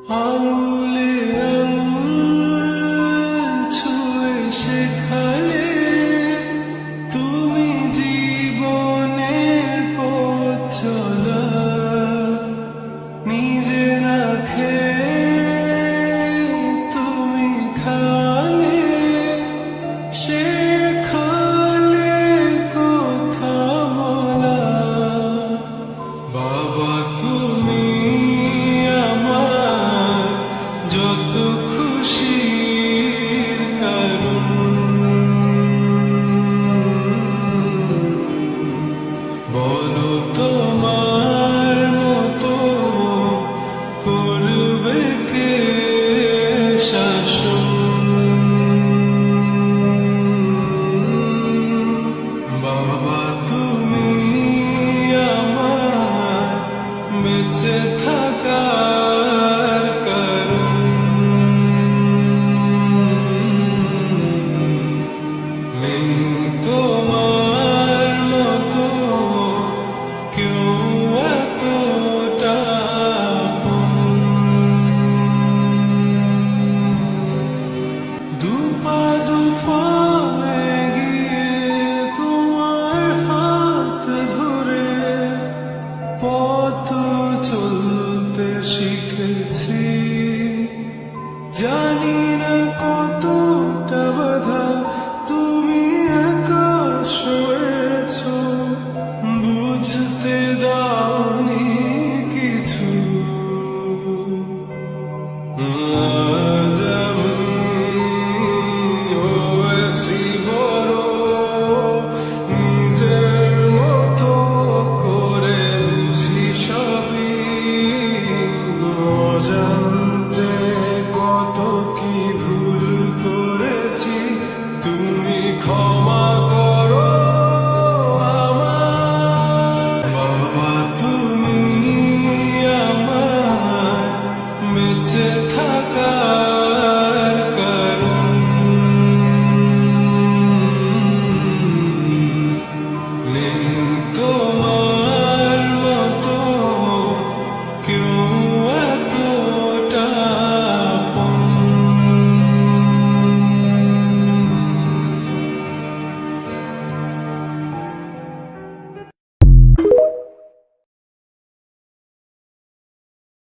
আঙুলে আঙুল ছুঁয়ে শেখালে তুমি জীবনের পথ চলা, নিজে না খেয়ে তুমি খালে, শেখালে কথা বলা। বাবা তুমি আমার যত খুশির কারণ, বলো তোমার মতো করবে কে শাসন। বাবা তুমি আমার বেঁচে থাকার কারণ, নেই তোমার মতো কেউ এতটা আপন। দুপা দুপা এগিয়ে তোমার হাত ধরে পথ চলতে শিখে